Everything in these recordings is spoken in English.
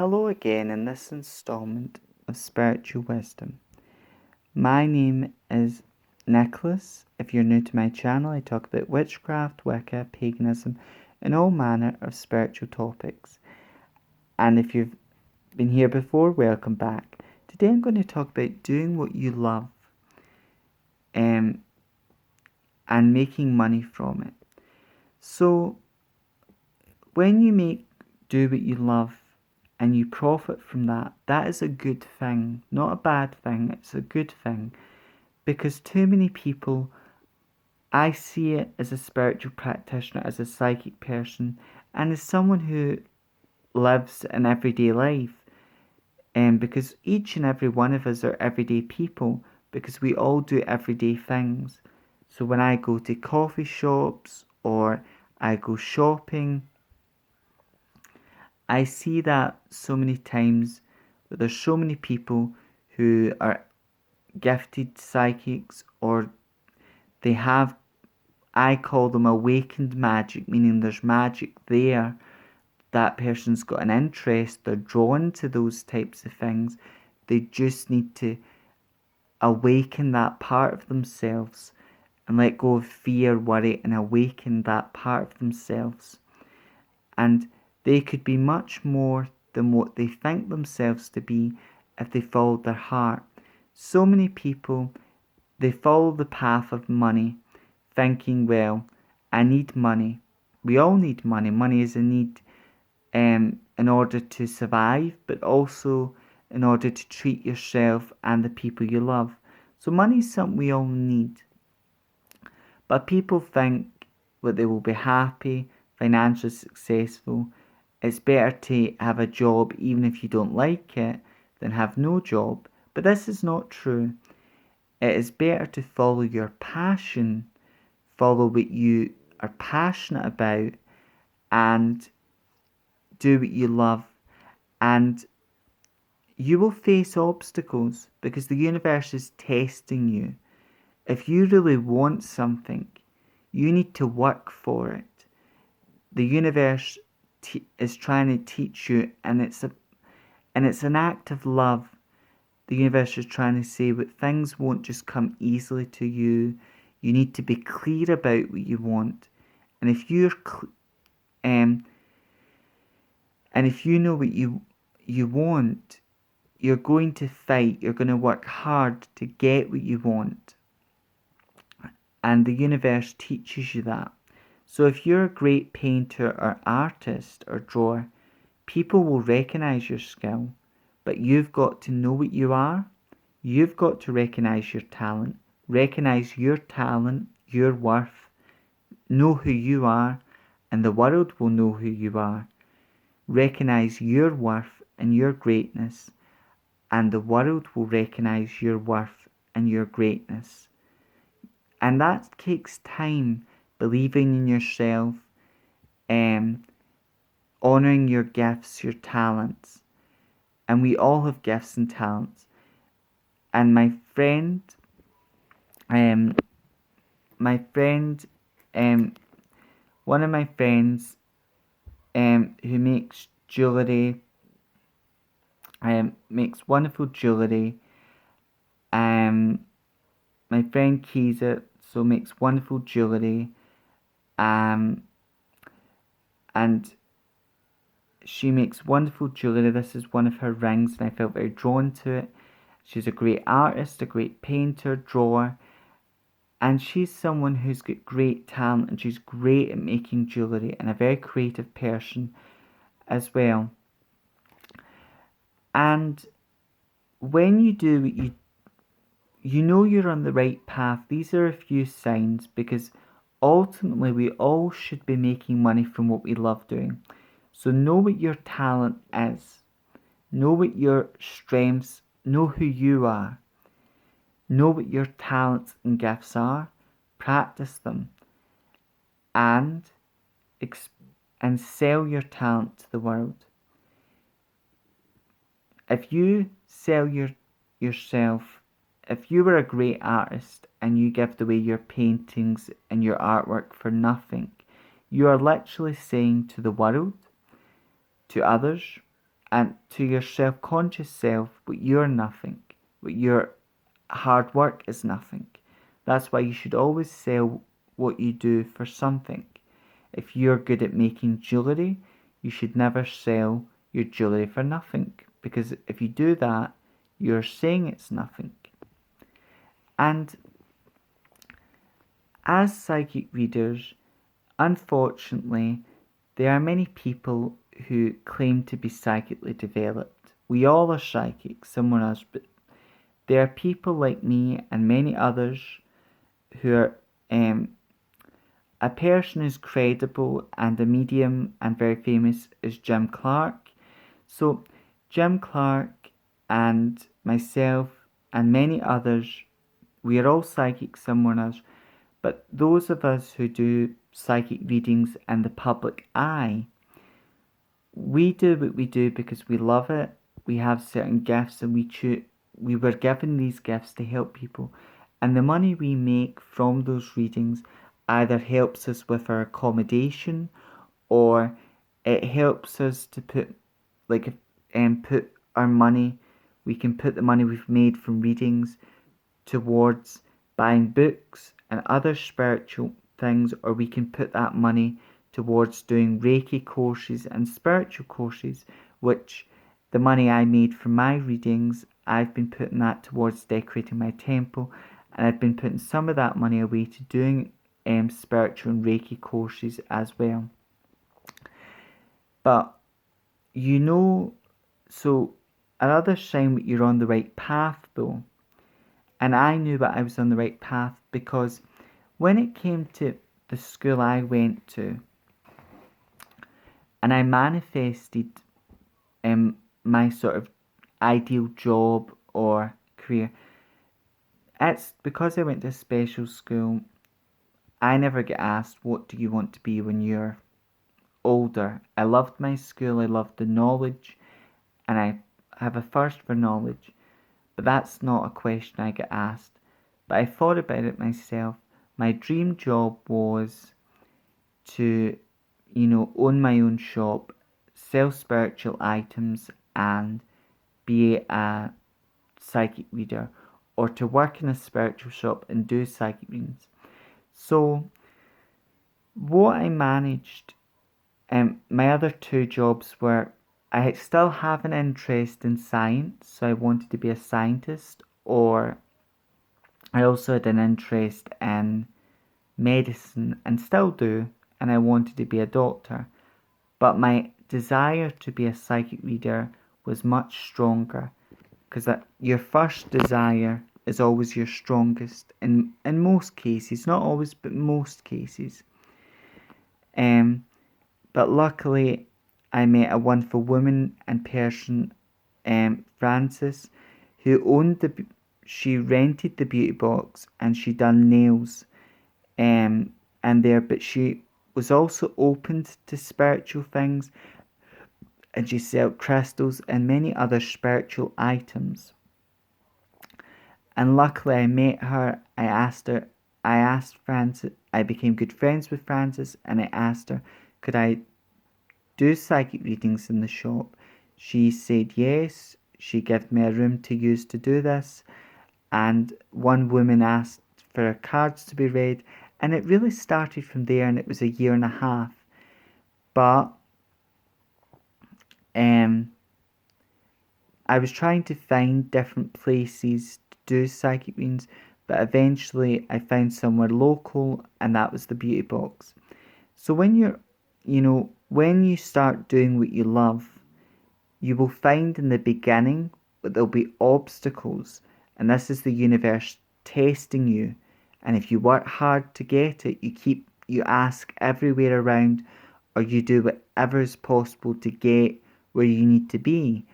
Hello again in this installment of Spiritual Wisdom. My name is Nicholas. If you're new to my channel, I talk about witchcraft, Wicca, paganism, and all manner of spiritual topics. And if you've been here before, welcome back. Today I'm going to talk about doing what you love and making money from it. So, when you do what you love, and you profit from that, that is a good thing, not a bad thing, it's a good thing. Because too many people, I see it as a spiritual practitioner, as a psychic person, and as someone who lives an everyday life. And because each and every one of us are everyday people, because we all do everyday things. So when I go to coffee shops or I go shopping, I see that so many times, that there's so many people who are gifted psychics, or they have, I call them awakened magic, meaning there's magic there. That person's got an interest, they're drawn to those types of things. They just need to awaken that part of themselves and let go of fear, worry, and awaken that part of themselves. And they could be much more than what they think themselves to be if they followed their heart. So many people, they follow the path of money, thinking, well, I need money. We all need money. Money is a need in order to survive, but also in order to treat yourself and the people you love. So money is something we all need. But people think that they will be happy, financially successful. It's better to have a job even if you don't like it than have no job. But this is not true. It is better to follow your passion, follow what you are passionate about, and do what you love. And you will face obstacles because the universe is testing you. If you really want something, you need to work for it. The universe is trying to teach you, and it's an act of love. The universe is trying to say that things won't just come easily to you. You need to be clear about what you want, and if if you know what you want, you're going to fight. You're going to work hard to get what you want, and the universe teaches you that. So if you're a great painter or artist or drawer, people will recognize your skill, but you've got to know what you are. You've got to recognize your talent, your worth, know who you are, and the world will know who you are. Recognize your worth and your greatness, and the world will recognize your worth and your greatness. And that takes time, believing in yourself, honouring your gifts, your talents. And we all have gifts and talents. And my friend, um, one of my friends, who makes jewellery, makes wonderful jewellery. My friend Keezer, so makes wonderful jewellery. And she makes wonderful jewellery. This is one of her rings, and I felt very drawn to it. She's a great artist, a great painter, drawer, and she's someone who's got great talent, and she's great at making jewellery, and a very creative person as well. And when you do what you know you're on the right path. These are a few signs, because ultimately we all should be making money from what we love doing. So know what your talent is. Know what your strengths, know who you are. Know what your talents and gifts are. Practice them. And sell your talent to the world. If you sell yourself, if you were a great artist and you give away your paintings and your artwork for nothing, you are literally saying to the world, to others, and to your self-conscious self, but you're nothing, but your hard work is nothing. That's why you should always sell what you do for something. If you're good at making jewellery, you should never sell your jewellery for nothing, because if you do that, you're saying it's nothing. And as psychic readers, unfortunately, there are many people who claim to be psychically developed. We all are psychic, someone else, but there are people like me and many others who are a person who's credible and a medium and very famous is Jim Clark. So Jim Clark and myself and many others, we are all psychic, someone else, but those of us who do psychic readings in the public eye, we do what we do because we love it. We have certain gifts and we were given these gifts to help people. And the money we make from those readings either helps us with our accommodation, or it helps us to put put our money, we can put the money we've made from readings towards buying books and other spiritual things, or we can put that money towards doing Reiki courses and spiritual courses, which the money I made from my readings, I've been putting that towards decorating my temple, and I've been putting some of that money away to doing spiritual and Reiki courses as well. But so another sign that you're on the right path though, and I knew that I was on the right path because when it came to the school I went to, and I manifested my sort of ideal job or career, it's because I went to a special school. I never get asked, what do you want to be when you're older? I loved my school, I loved the knowledge, and I have a thirst for knowledge, but that's not a question I get asked. But I thought about it myself. My dream job was to, own my own shop, sell spiritual items, and be a psychic reader, or to work in a spiritual shop and do psychic readings. So, what I managed, my other two jobs were, I still have an interest in science, so I wanted to be a scientist, or I also had an interest in medicine and still do, and I wanted to be a doctor. But my desire to be a psychic reader was much stronger, because your first desire is always your strongest in most cases, not always, but most cases. But luckily, I met a wonderful woman and person, Frances, who she rented the beauty box and she done nails, and there, but she was also open to spiritual things, and she sold crystals and many other spiritual items. And luckily I met her, I asked Frances, I became good friends with Frances, and I asked her, could I do psychic readings in the shop? She said yes, she gave me a room to use to do this, and one woman asked for her cards to be read, and it really started from there, and it was a year and a half. But I was trying to find different places to do psychic readings, but eventually I found somewhere local, and that was the beauty box. So when when you start doing what you love, you will find in the beginning that there'll be obstacles, and this is the universe testing you. And if you work hard to get it, you ask everywhere around, or you do whatever is possible to get where you need to be,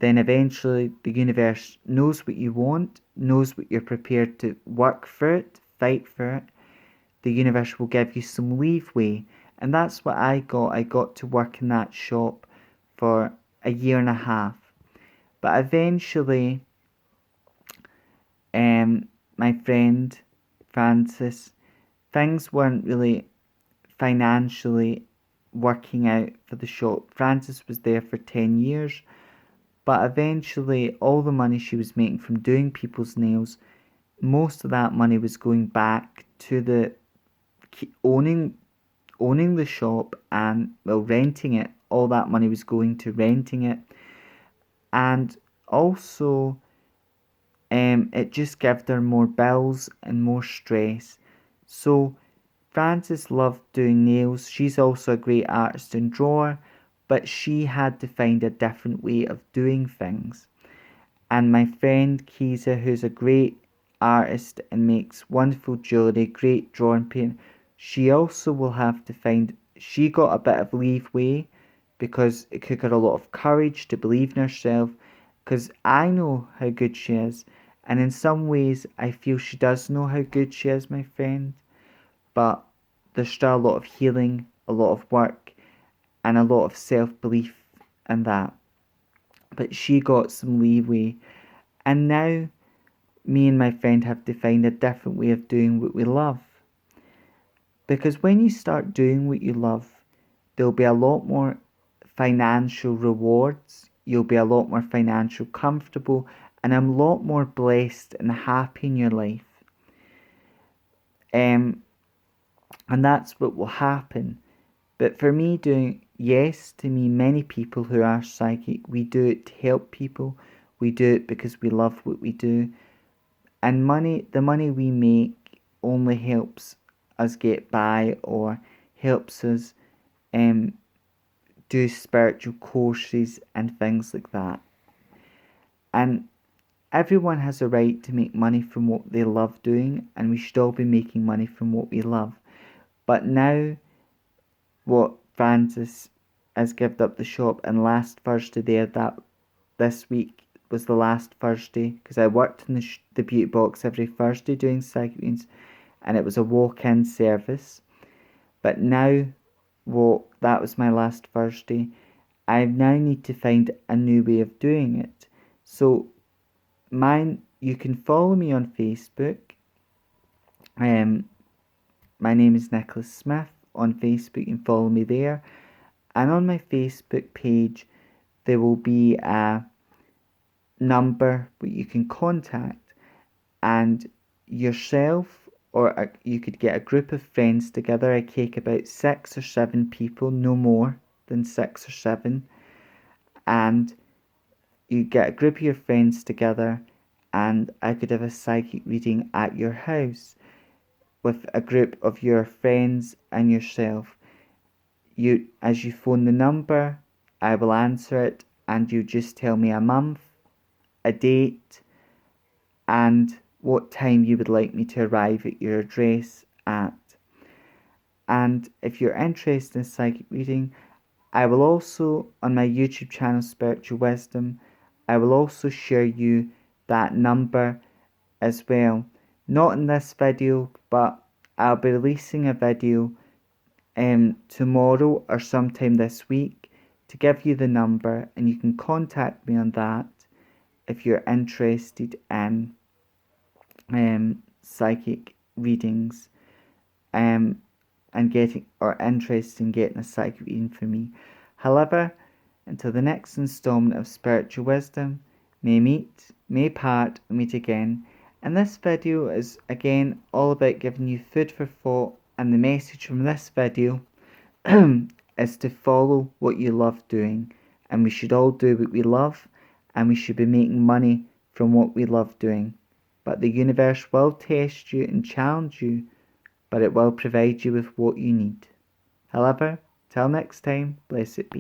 then eventually the universe knows what you want, knows what you're prepared to work for it, fight for it. The universe will give you some leeway. And that's what I got. I got to work in that shop for a year and a half. But eventually, my friend Frances, things weren't really financially working out for the shop. Frances was there for 10 years, but eventually all the money she was making from doing people's nails, most of that money was going back to the owning the shop and, well, renting it. All that money was going to renting it, and also it just gave her more bills and more stress. So Frances loved doing nails. She's also a great artist and drawer, but she had to find a different way of doing things. And my friend Kiza, who's a great artist and makes wonderful jewellery, great drawing paint, she also will have to find, she got a bit of leeway because it took her a lot of courage to believe in herself, because I know how good she is, and in some ways I feel she does know how good she is, my friend, but there's still a lot of healing, a lot of work, and a lot of self-belief in that. But she got some leeway, and now me and my friend have to find a different way of doing what we love. Because when you start doing what you love, there'll be a lot more financial rewards, you'll be a lot more financial comfortable, and I'm a lot more blessed and happy in your life. And that's what will happen. But for me, to me, many people who are psychic, we do it to help people. We do it because we love what we do. And the money we make only helps us get by, or helps us do spiritual courses and things like that. And everyone has a right to make money from what they love doing, and we should all be making money from what we love. But now, what Frances has given up the shop, and last Thursday there, that this week was the last Thursday, because I worked in the beauty box every Thursday doing psychic readings, and it was a walk-in service. But now, that was my last Thursday. I now need to find a new way of doing it. So you can follow me on Facebook. My name is Nicholas Smith on Facebook. You can follow me there. And on my Facebook page, there will be a number where you can contact, and yourself, or you could get a group of friends together. I take about 6 or 7 people, no more than 6 or 7, and you get a group of your friends together, and I could have a psychic reading at your house with a group of your friends and yourself. As you phone the number, I will answer it, and you just tell me a month, a date, and what time you would like me to arrive at your address at. And if you're interested in psychic reading, I will also, on my YouTube channel Spiritual Wisdom, I will also share you that number as well. Not in this video, but I'll be releasing a video tomorrow or sometime this week to give you the number, and you can contact me on that if you're interested in psychic readings and interested in getting a psychic reading from me. However, until the next installment of Spiritual Wisdom, may part, and meet again. And this video is again all about giving you food for thought, and the message from this video is to follow what you love doing, and we should all do what we love, and we should be making money from what we love doing. But the universe will test you and challenge you, but it will provide you with what you need. However, till next time, blessed be.